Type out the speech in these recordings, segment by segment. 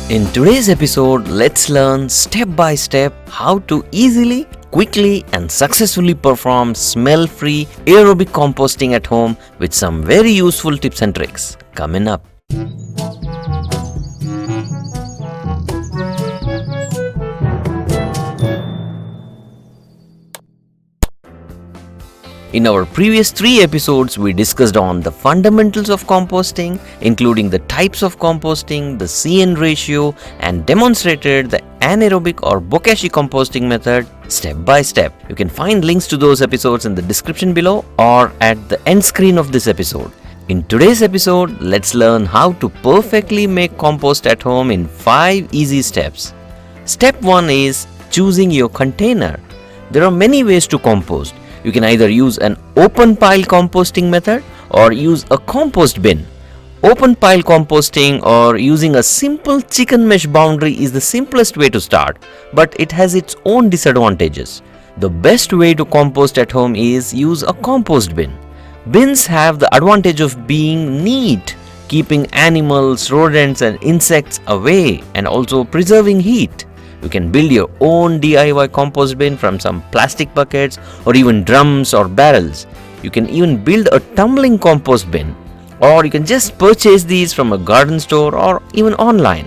In today's episode, let's learn step by step how to easily, quickly, and successfully perform smell free aerobic composting at home with some very useful tips and tricks. Coming up. In our previous 3 episodes, we discussed on the fundamentals of composting, including the types of composting, the C/N ratio, and demonstrated the anaerobic or bokashi composting method step by step. You can find links to those episodes in the description below or at the end screen of this episode. In today's episode, let's learn how to perfectly make compost at home in 5 easy steps. Step 1 is choosing your container. There are many ways to compost. You can either use an open pile composting method or use a compost bin. Open pile composting or using a simple chicken mesh boundary is the simplest way to start, but it has its own disadvantages. The best way to compost at home is use a compost bin. Bins have the advantage of being neat, keeping animals, rodents and insects away and also preserving heat. You can build your own DIY compost bin from some plastic buckets or even drums or barrels. You can even build a tumbling compost bin, or you can just purchase these from a garden store or even online.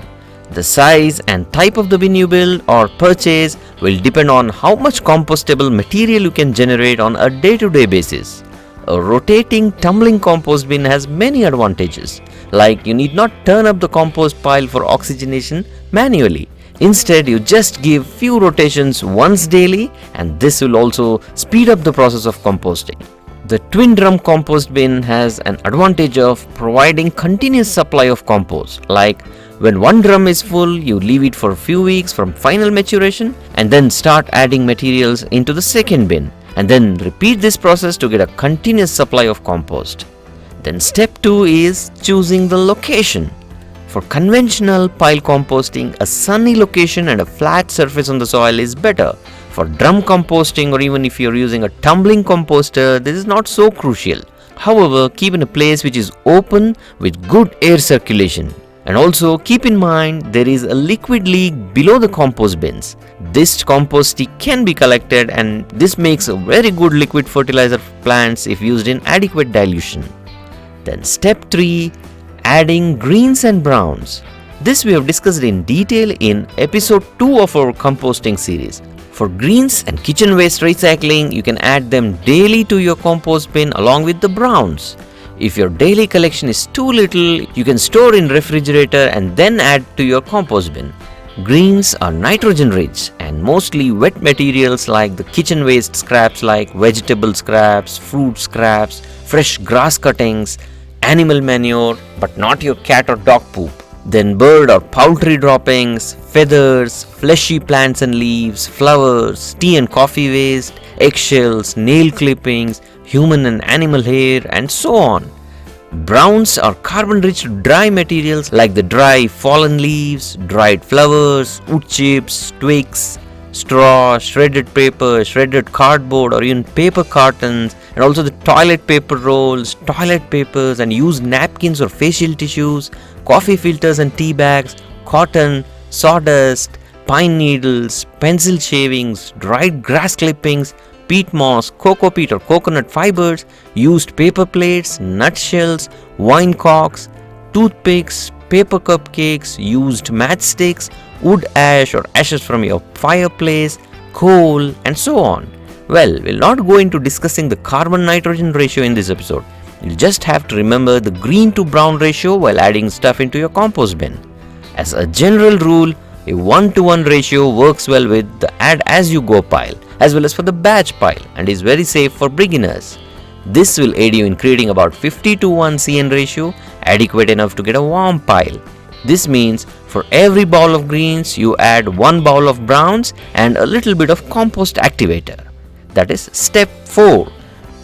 The size and type of the bin you build or purchase will depend on how much compostable material you can generate on a day-to-day basis. A rotating tumbling compost bin has many advantages, like you need not turn up the compost pile for oxygenation manually. Instead, you just give few rotations once daily, and this will also speed up the process of composting. The twin drum compost bin has an advantage of providing continuous supply of compost. Like when one drum is full, you leave it for a few weeks from final maturation and then start adding materials into the second bin, and then repeat this process to get a continuous supply of compost. Then step 2 is choosing the location. For conventional pile composting, a sunny location and a flat surface on the soil is better. For drum composting, or even if you're using a tumbling composter, this is not so crucial. However, keep in a place which is open with good air circulation. And also keep in mind there is a liquid leak below the compost bins. This compost stick can be collected, and this makes a very good liquid fertilizer for plants if used in adequate dilution. Then step 3, adding greens and browns. This we have discussed in detail in episode 2 of our composting series. For greens and kitchen waste recycling, you can add them daily to your compost bin along with the browns. If your daily collection is too little, you can store in refrigerator and then add to your compost bin. Greens are nitrogen rich and mostly wet materials like the kitchen waste scraps like vegetable scraps, fruit scraps, fresh grass cuttings, animal manure, but not your cat or dog poop. Then bird or poultry droppings, feathers, fleshy plants and leaves, flowers, tea and coffee waste, eggshells, nail clippings, human and animal hair, and so on. Browns are carbon-rich dry materials like the dry fallen leaves, dried flowers, wood chips, twigs, straw, shredded paper, shredded cardboard, or even paper cartons, and also the toilet paper rolls, toilet papers, and used napkins or facial tissues, coffee filters and tea bags, cotton, sawdust, pine needles, pencil shavings, dried grass clippings, peat moss, cocoa peat or coconut fibers, used paper plates, nutshells, wine corks, toothpicks, paper cupcakes, used matchsticks, wood ash or ashes from your fireplace, coal, and so on. Well, we'll not go into discussing the carbon-nitrogen ratio in this episode. You'll just have to remember the green to brown ratio while adding stuff into your compost bin. As a general rule, a 1-to-1 ratio works well with the add-as-you-go pile, as well as for the batch pile, and is very safe for beginners. This will aid you in creating about 50-to-1 C/N ratio, adequate enough to get a warm pile. This means for every bowl of greens, you add 1 bowl of browns and a little bit of compost activator. That is step 4,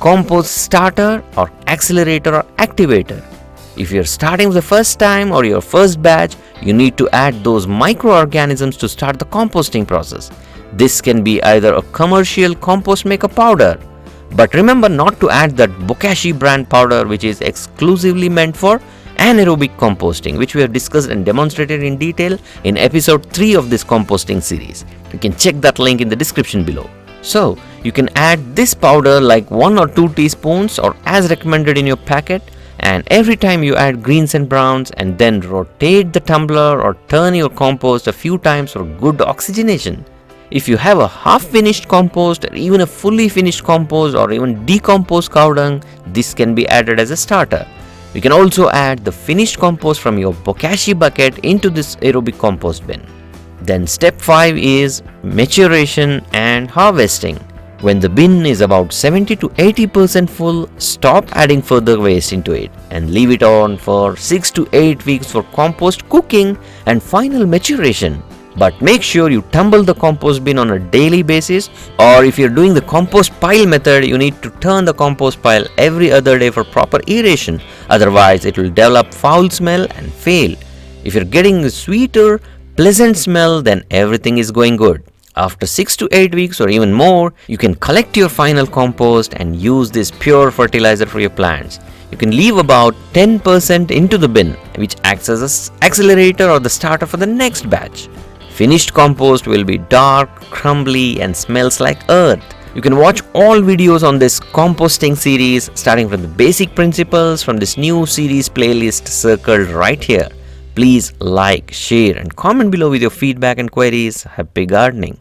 compost starter or accelerator or activator. If you're starting for the first time or your first batch, you need to add those microorganisms to start the composting process. This can be either a commercial compost maker powder, but remember not to add that Bokashi brand powder which is exclusively meant for anaerobic composting, which we have discussed and demonstrated in detail in episode 3 of this composting series. You can check that link in the description below. So, you can add this powder like 1 or 2 teaspoons or as recommended in your packet, and every time you add greens and browns, and then rotate the tumbler or turn your compost a few times for good oxygenation. If you have a half-finished compost or even a fully finished compost or even decomposed cow dung, this can be added as a starter. You can also add the finished compost from your bokashi bucket into this aerobic compost bin. Then step 5 is maturation and harvesting. When the bin is about 70 to 80% full, stop adding further waste into it and leave it on for 6 to 8 weeks for compost cooking and final maturation. But make sure you tumble the compost bin on a daily basis, or if you're doing the compost pile method, you need to turn the compost pile every other day for proper aeration. Otherwise, it will develop foul smell and fail. If you're getting a sweeter, pleasant smell, then everything is going good. After 6 to 8 weeks or even more, you can collect your final compost and use this pure fertilizer for your plants. You can leave about 10% into the bin, which acts as an accelerator or the starter for the next batch. Finished compost will be dark, crumbly, and smells like earth. You can watch all videos on this composting series starting from the basic principles from this new series playlist circled right here. Please like, share, and comment below with your feedback and queries. Happy gardening!